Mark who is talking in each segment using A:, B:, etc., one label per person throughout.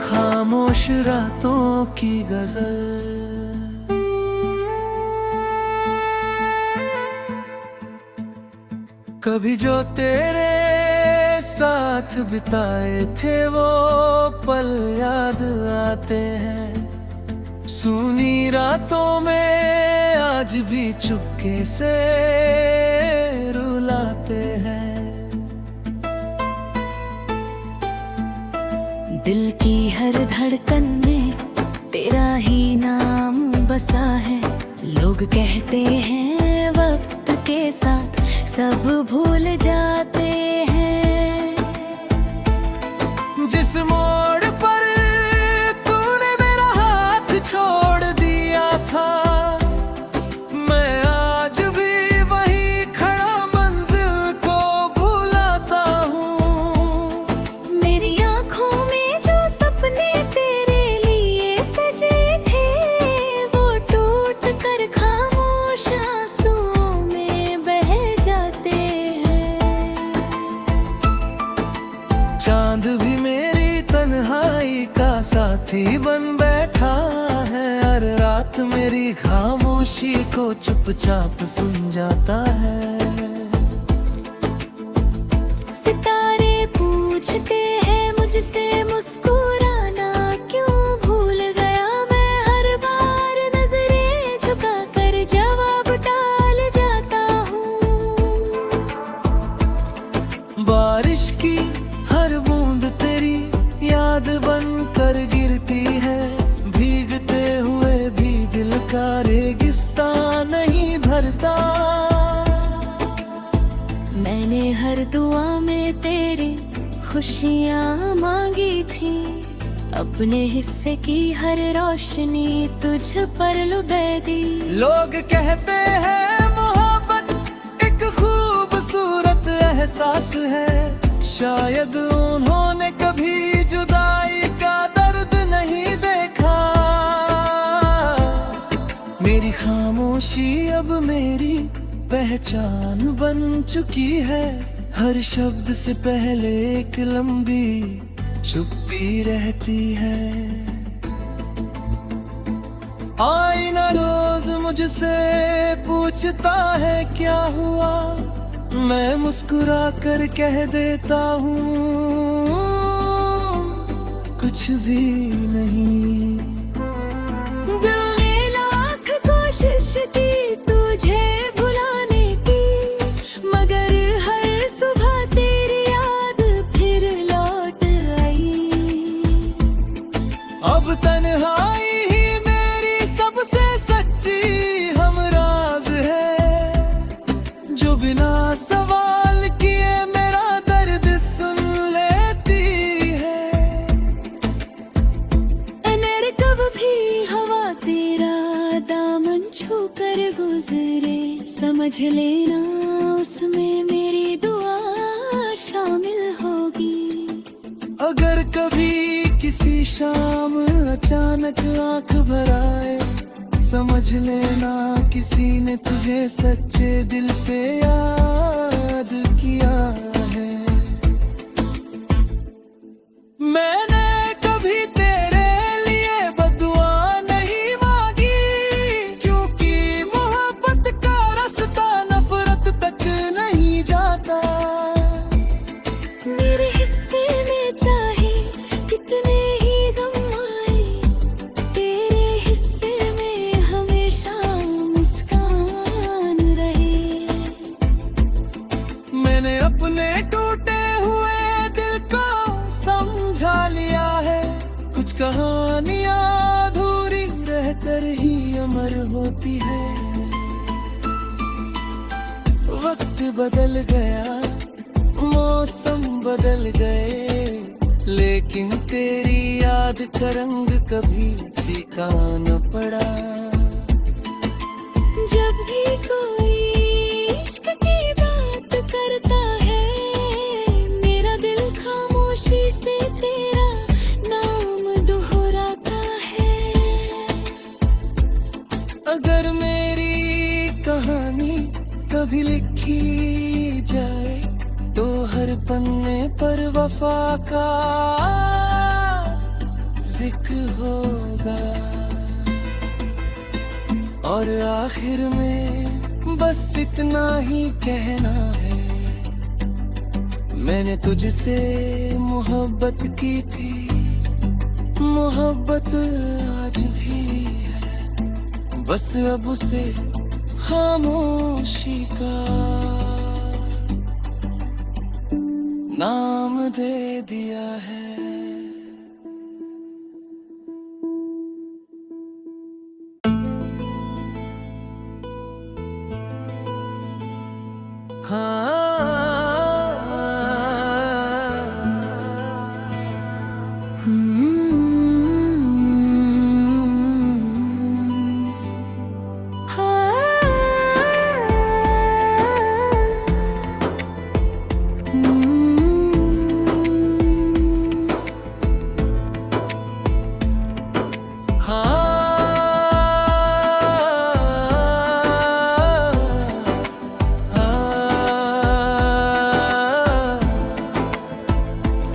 A: खामोश रातों की गजल, कभी जो तेरे साथ बिताए थे वो पल याद आते हैं। सूनी रातों में आज भी चुपके से रुलाते हैं।
B: दिल की हर धड़कन में तेरा ही नाम बसा है। लोग कहते हैं वक्त के साथ सब भूल जाते हैं।
A: जिस मोड़ पर तूने मेरा हाथ छोड़ दिया था, मैं आज भी वही खड़ा मंजिल को भुलाता हूँ।
B: मेरी आँखों में जो सपने तेरे लिए सजे थे वो टूट कर खामोश आंसुओं में बह जाते हैं।
A: चांद भी मेरी तन्हाई का साथी बन बैठा है। हर रात मेरी खामोशी को चुपचाप सुन जाता है।
B: सितारे पूछते हैं मुझसे मुस्कुराना क्यों भूल गया मैं। हर बार नजरें झुका कर जवाब टाल जाता हूँ।
A: बारिश की हर बूंद तेरी याद बन कर गिरती है। भीगते हुए भी दिल का रेगिस्तान नहीं भरता।
B: मैंने हर दुआ में तेरी खुशियाँ मांगी थी। अपने हिस्से की हर रोशनी तुझ पर लुभे दी।
A: लोग कहते हैं मोहब्बत एक खूबसूरत एहसास है। शायद उन्होंने कभी जुदाई का दर्द नहीं देखा। मेरी खामोशी अब मेरी पहचान बन चुकी है। हर शब्द से पहले एक लंबी चुप्पी रहती है। आईना रोज मुझसे पूछता है क्या हुआ, मैं मुस्कुरा कर कह देता हूँ कुछ भी नहीं।
B: दिल ने लाख कोशिश की तुझे भुलाने की, मगर हर सुबह तेरी याद फिर लौट आई।
A: अब तन्हाई ही मेरी सबसे सच्ची हमराज है, जो बिना सवाल किए मेरा दर्द सुन लेती है।
B: अनर कब भी हवा तेरा दामन छू कर गुजरे, समझ लेना उसमें मेरी दुआ शामिल होगी।
A: अगर कभी किसी शाम अचानक आंख भर आए, समझ लेना किसी ने तुझे सच्चे दिल से याद किया है। मैंने कभी तेरे लिए बदुआ नहीं मांगी, क्योंकि मोहब्बत का रास्ता नफरत तक नहीं जाता।
B: मेरे हिस्से में चाहे कितने ही गम आए, तेरे हिस्से में हमेशा मुस्कान रहे।
A: मैंने अपने टूटे हुए दिल को समझा लिया है। कुछ कहानियां अधूरी रहकर ही अमर होती है। वक्त बदल गया, मौसम बदल गए, लेकिन तेरी याद का रंग कभी फीका न पड़ा।
B: जब भी कोई इश्क की बात करता है, मेरा दिल खामोशी से तेरा नाम दोहराता है।
A: अगर मेरी कहानी कभी लिखी जाए, तो हर पन्ने पर वफा का जिक्र होगा, और आखिर में बस इतना ही कहना है, मैंने तुझसे मोहब्बत की थी, मोहब्बत आज भी है, बस अब उसे खामोशी का नाम दे दिया है।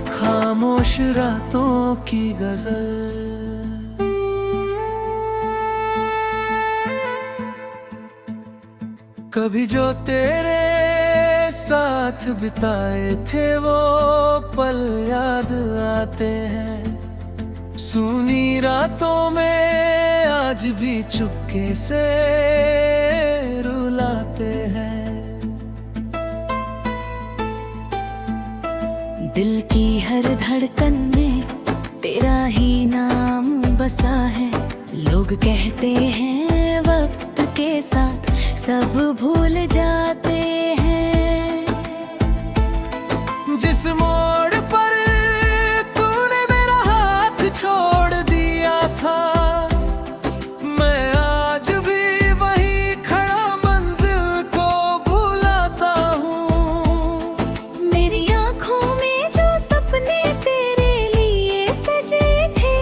A: खामोश रातों की गजल, कभी जो तेरे साथ बिताए थे वो पल याद आते हैं, सूनी रातों में आज भी चुपके से रुलाते हैं।
B: दिल की हर धड़कन में तेरा ही नाम बसा है, लोग कहते हैं वक्त के साथ सब भूल जाते हैं।
A: जिस मोड़ पर तूने मेरा हाथ छोड़ दिया था, मैं आज भी वही खड़ा मंजिल को भुलाता हूँ।
B: मेरी आँखों में जो सपने तेरे लिए सजे थे,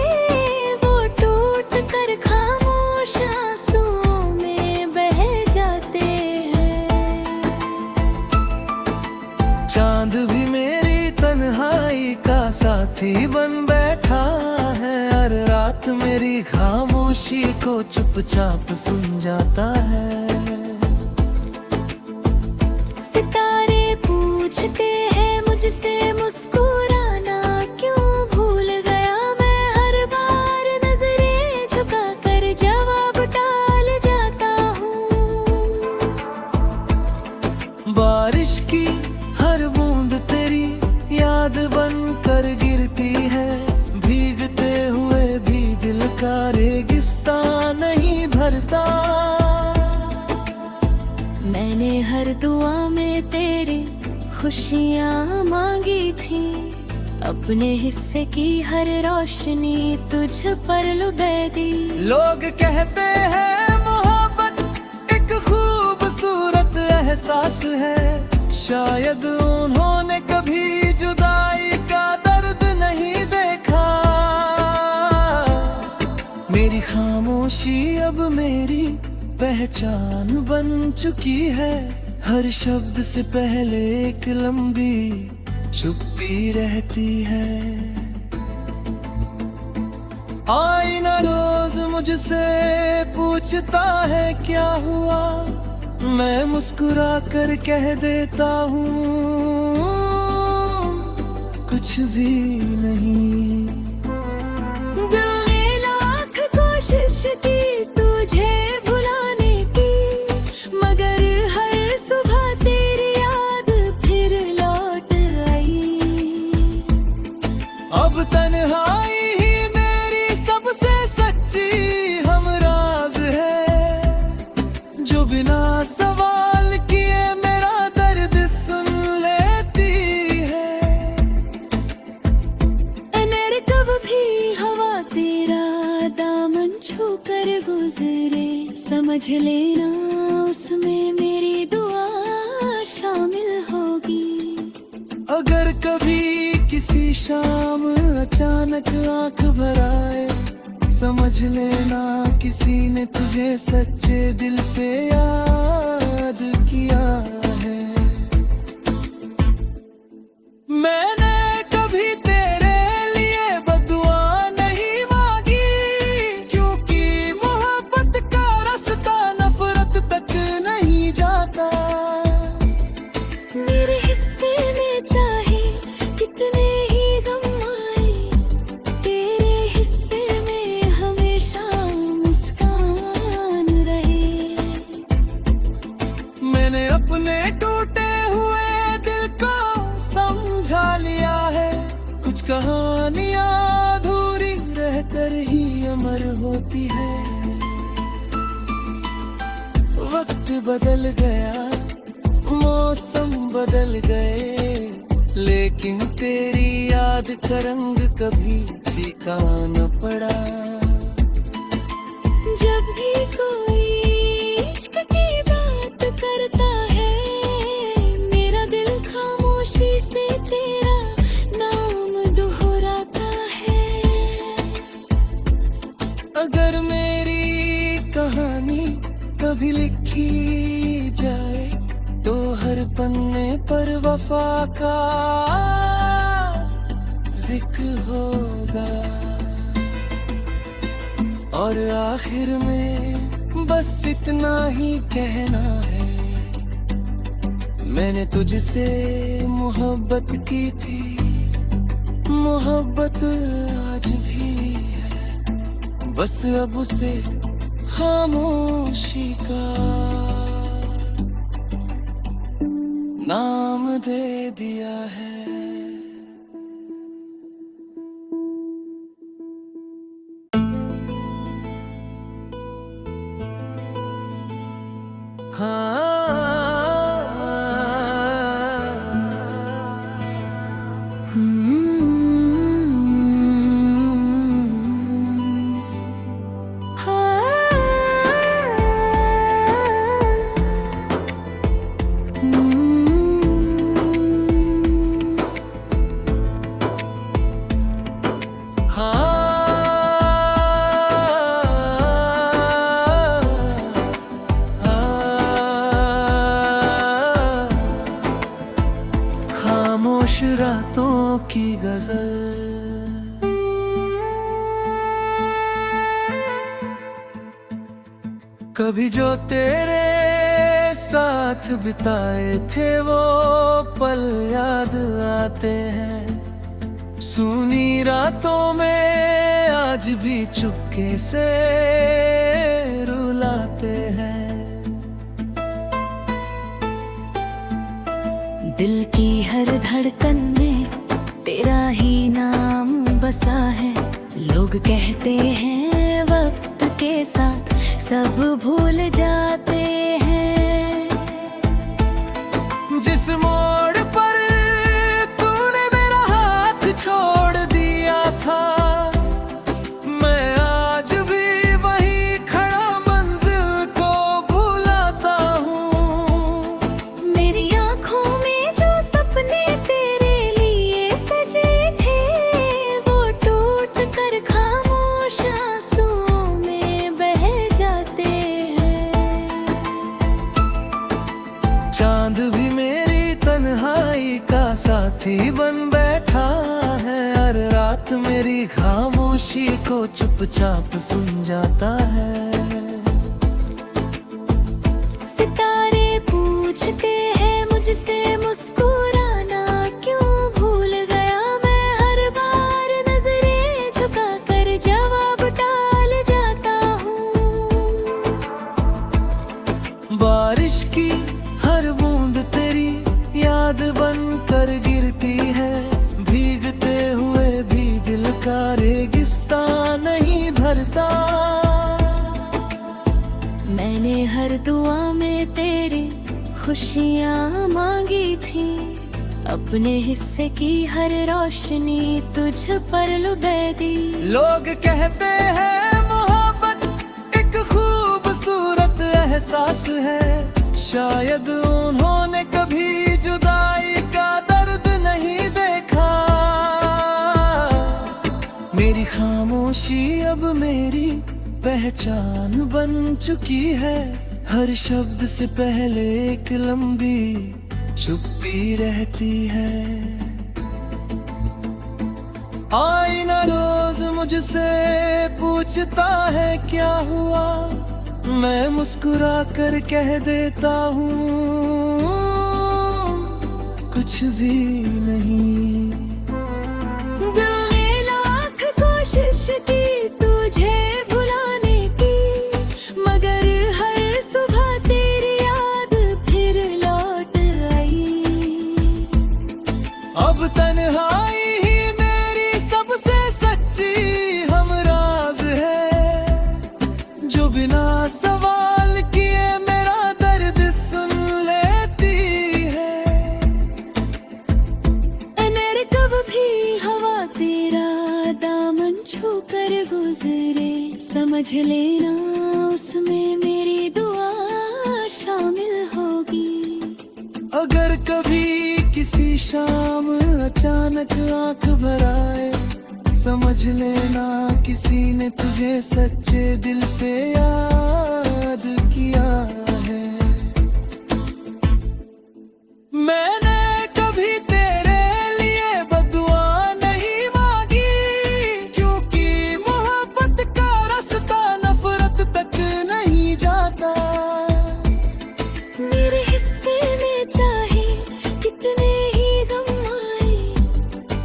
B: वो टूट कर खामोश आंसुओं में बह जाते हैं।
A: चांद भी मेरी तन्हाई का साथी बन बैठा है, हर रात मेरी खामोशी को चुपचाप सुन जाता है।
B: सितारे पूछते हैं मुझसे मुस्कुराना क्यों भूल गया, मैं हर बार नजरें झुका कर जवाब टाल जाता हूँ।
A: बारिश की हर बूंद तेरी याद बन कर गिरती है, भीगते हुए भी दिल का रेगिस्तान नहीं भरता।
B: मैंने हर दुआ में तेरी खुशियाँ मांगी थी, अपने हिस्से की हर रोशनी तुझ पर लुभे दी।
A: लोग कहते हैं मोहब्बत एक खूबसूरत एहसास है, शायद उन्होंने कभी जुदाई का दर्द नहीं देखा। मेरी खामोशी अब मेरी पहचान बन चुकी है, हर शब्द से पहले एक लंबी चुप्पी रहती है। आईना रोज मुझसे पूछता है क्या हुआ, मैं मुस्कुरा कर कह देता हूँ कुछ भी नहीं।
B: दिल ने लाख कोशिश की तुझे भुलाने की, मगर हर सुबह तेरी याद फिर लौट आई।
A: अब तन्हाई ही मेरी सबसे सच्ची हमराज है, जो बिना सवाल किए मेरा दर्द सुन लेती है।
B: समझ लेना उसमें मेरी दुआ शामिल होगी।
A: अगर कभी किसी शाम अचानक आंख भर आए, समझ लेना किसी ने तुझे सच्चे दिल से याद किया है। मैंने कभी तेरे लिए बदुआ नहीं मांगी, क्योंकि मोहब्बत का रास्ता नफरत तक नहीं जाता।
B: मेरे हिस्से में चाहे कितने ही गम आए, तेरे हिस्से में हमेशा मुस्कान रहे।
A: मैंने अपने टूटे हुए दिल को समझा लिया है, कुछ कहानियां अधूरी रहकर ही अमर होती है। वक्त बदल गया, मौसम बदल गए, लेकिन तेरी याद का रंग कभी फीका न पड़ा।
B: जब भी कोई इश्क की बात करता है, मेरा दिल खामोशी से तेरा नाम दोहराता है।
A: अगर मेरी कहानी कभी लिखी जाए, तो हर पन्ने पर वफा का जिक्र होगा, और आखिर में बस इतना ही कहना है। मैंने तुझसे मोहब्बत की थी, मोहब्बत आज भी है, बस अब उसे खामोशी का नाम दे दिया है। खामोश रातों की गजल, कभी जो तेरे साथ बिताए थे वो पल याद आते हैं। सूनी रातों में आज भी चुपके से रुलाते हैं।
B: दिल की हर धड़कन में तेरा ही नाम बसा है। लोग कहते हैं वक्त के साथ सब भूल जाते हैं।
A: जिस मोड़ पर तूने मेरा हाथ छोड़ दिया था, मैं आज भी वही खड़ा मंजिल को भुलाता हूँ।
B: मेरी आँखों में जो सपने तेरे लिए सजे थे, वो टूट कर खामोश आंसुओं में बह जाते हैं।
A: चांद भी मेरी तन्हाई का साथी बन बैठा है, हर रात मेरी खामोशी को चुपचाप सुन जाता है।
B: सितारे पूछते हैं मुझसे मुस्कुराना क्यों भूल गया मैं, हर बार नजरें झुका कर जवाब टाल जाता हूँ।
A: बारिश की हर बूंद तेरी याद बन कर गिरती है, भीगते हुए भी दिल का रेगिस्तान नहीं भरता।
B: मैंने हर दुआ में तेरी खुशियाँ मांगी थी, अपने हिस्से की हर रोशनी तुझ पर लुभे दी।
A: लोग कहते हैं मोहब्बत एक खूबसूरत एहसास है। शायद उन्होंने कभी जुदाई का दर्द नहीं देखा। मेरी खामोशी अब मेरी पहचान बन चुकी है। हर शब्द से पहले एक लंबी चुप्पी रहती है। आईना रोज मुझसे पूछता है क्या हुआ, मैं मुस्कुरा कर कह देता हूँ कुछ भी नहीं।
B: दिल ने लाख कोशिश की तुझे भुलाने की, मगर हर सुबह तेरी याद फिर लौट आई।
A: अब तन्हाई ही मेरी सबसे सच्ची हमराज है, जो बिना सवाल किए मेरा दर्द सुन लेती है।
B: अगर कब भी हवा तेरा दामन छू कर गुजरे, समझ लेना उसमें मेरी दुआ शामिल होगी।
A: अगर कभी किसी शाम अचानक आंख भर आए, समझ लेना किसी ने तुझे सच्चे दिल से याद किया है। मैंने कभी तेरे लिए बदुआ नहीं मांगी, क्योंकि मोहब्बत का रास्ता नफरत तक नहीं जाता।
B: मेरे हिस्से में चाहे कितने ही गम आए,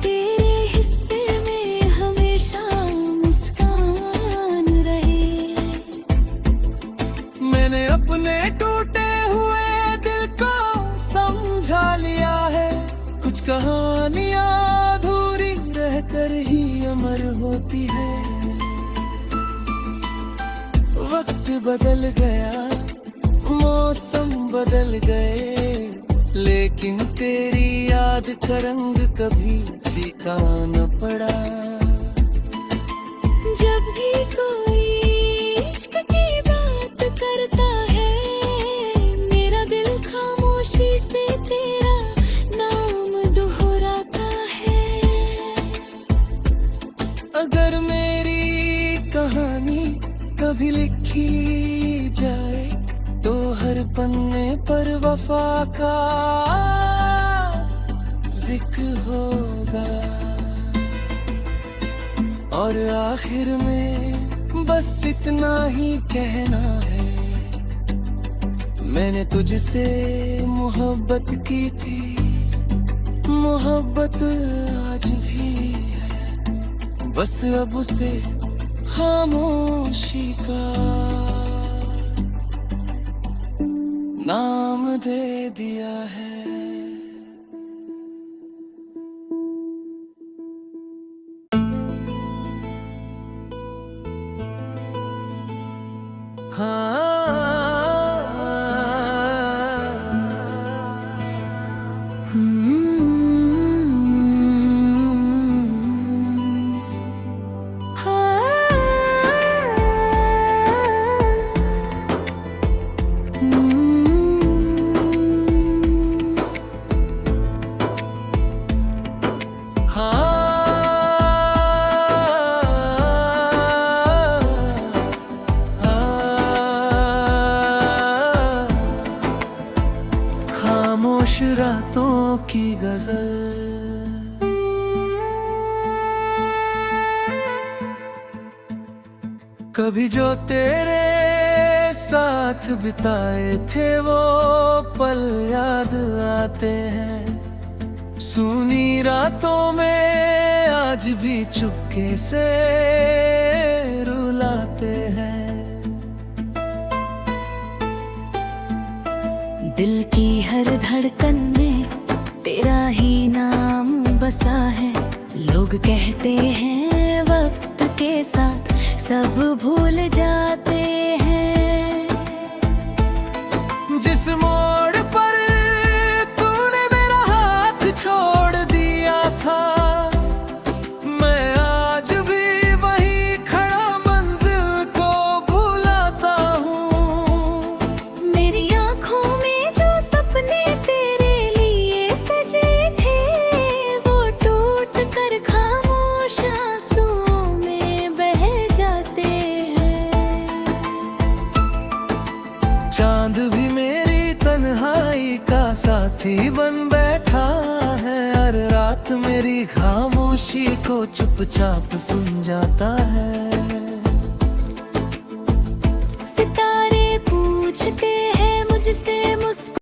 B: तेरे हिस्से में हमेशा मुस्कान रहे।
A: मैंने अपने टूटे हुए दिल को समझा लिया है। कुछ कहानियां अधूरी रहकर ही अमर होती है। वक्त बदल गया, मौसम बदल गए, लेकिन तेरी याद का रंग कभी फीका न पड़ा।
B: जब भी कोई इश्क की बात करता है, मेरा दिल खामोशी से तेरा नाम दोहराता है।
A: अगर मेरी कहानी कभी लिखी जाए, तो हर पन्ने पर वफा का जिक्र होगा। और आखिर में बस इतना ही कहना है, मैंने तुझसे मोहब्बत की थी, मोहब्बत आज भी है। बस अब उसे खामोशी का नाम दे दिया है। खामोश रातों की गजल, कभी जो तेरे साथ बिताए थे वो पल याद आते हैं। सूनी रातों में आज भी चुपके से रुलाते हैं।
B: दिल की हर धड़कन में तेरा ही नाम बसा है। लोग कहते हैं वक्त के साथ सब भूल जाते हैं।
A: जिस मोड़ पर तूने मेरा हाथ छोड़ दिया था, मैं आज भी वहीं खड़ा मंजिल को भुलाता हूँ। साथी बन बैठा है, हर रात मेरी खामोशी को चुपचाप सुन जाता है।
B: सितारे पूछते हैं मुझसे